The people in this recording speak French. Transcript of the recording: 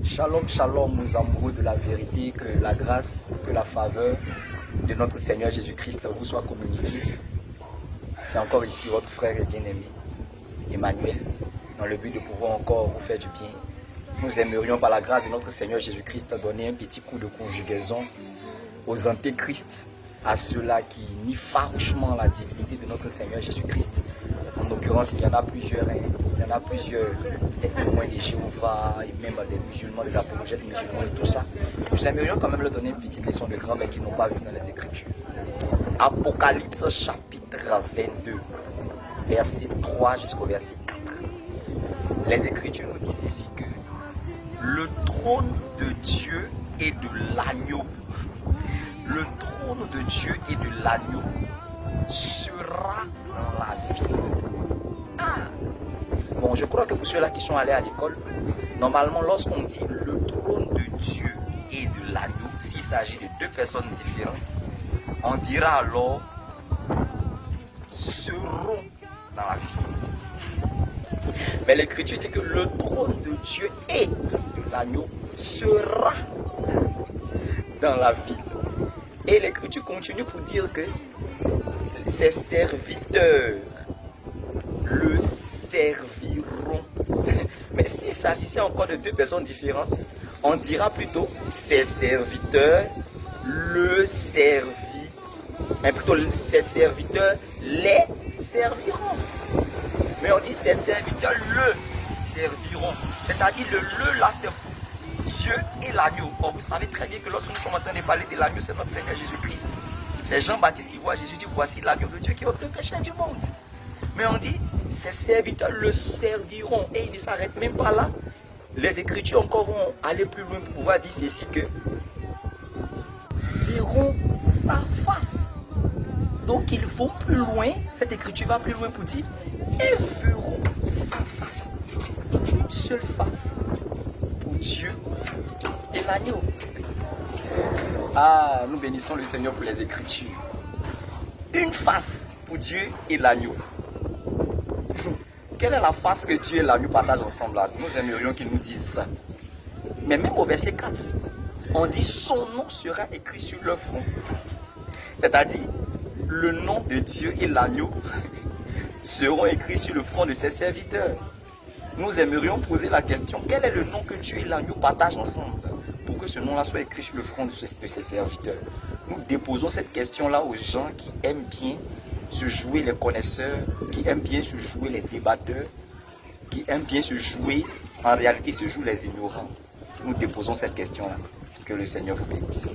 Shalom, shalom aux amoureux de la vérité, que la grâce, que la faveur de notre Seigneur Jésus-Christ vous soit communiquée. C'est encore ici votre frère et bien-aimé, Emmanuel, dans le but de pouvoir encore vous faire du bien. Nous aimerions par la grâce de notre Seigneur Jésus-Christ donner un petit coup de conjugaison aux antéchrists, à ceux-là qui nient farouchement la divinité de notre Seigneur Jésus-Christ. En l'occurrence, il y en a plusieurs, des témoins de Jéhovah, et même des musulmans, des apologètes musulmans et tout ça. Nous aimerions quand même leur donner une petite leçon de grammaire qu'ils n'ont pas vu dans les Écritures. Apocalypse chapitre 22, verset 3 jusqu'au verset 4. Les Écritures nous disent ici que le trône de Dieu et de l'agneau, le trône de Dieu et de l'agneau sera dans la ville. Bon, je crois que pour ceux-là qui sont allés à l'école, normalement, lorsqu'on dit le trône de Dieu et de l'agneau, s'il s'agit de deux personnes différentes, on dira alors seront dans la ville. Mais l'Écriture dit que le trône de Dieu et de l'agneau sera dans la ville. Et l'Écriture continue pour dire que ses serviteurs le serviront. Mais s'il s'agissait encore de deux personnes différentes, on dira plutôt ses serviteurs le serviront. Mais plutôt ses serviteurs les serviront. Mais on dit ses serviteurs le serviront. C'est-à-dire le là c'est Dieu et l'agneau. Or, vous savez très bien que lorsque nous sommes en train de parler de l'agneau, c'est notre Seigneur Jésus-Christ. C'est Jean-Baptiste qui voit Jésus dit voici l'agneau de Dieu qui ôte le péché du monde. Mais on dit ses serviteurs le serviront. Et il ne s'arrête même pas là. Les Écritures encore vont aller plus loin pour pouvoir dire ceci que verront sa face. Donc ils vont plus loin. Cette Écriture va plus loin pour dire et verront sa face. Une seule face pour Dieu et l'agneau. Ah, nous bénissons le Seigneur pour les Écritures. Une face pour Dieu et l'agneau. Quelle est la face que Dieu et l'agneau partagent ensemble là? Nous aimerions qu'ils nous disent ça. Mais même au verset 4, on dit son nom sera écrit sur leur front. C'est-à-dire, le nom de Dieu et l'agneau seront écrits sur le front de ses serviteurs. Nous aimerions poser la question, quel est le nom que Dieu et l'agneau partagent ensemble pour que ce nom-là soit écrit sur le front de ses serviteurs? Nous déposons cette question-là aux gens qui aiment bien se jouer les connaisseurs, qui aiment bien se jouer les débatteurs, qui aiment bien se jouer, en réalité se jouent les ignorants. Nous déposons cette question-là. Que le Seigneur vous bénisse.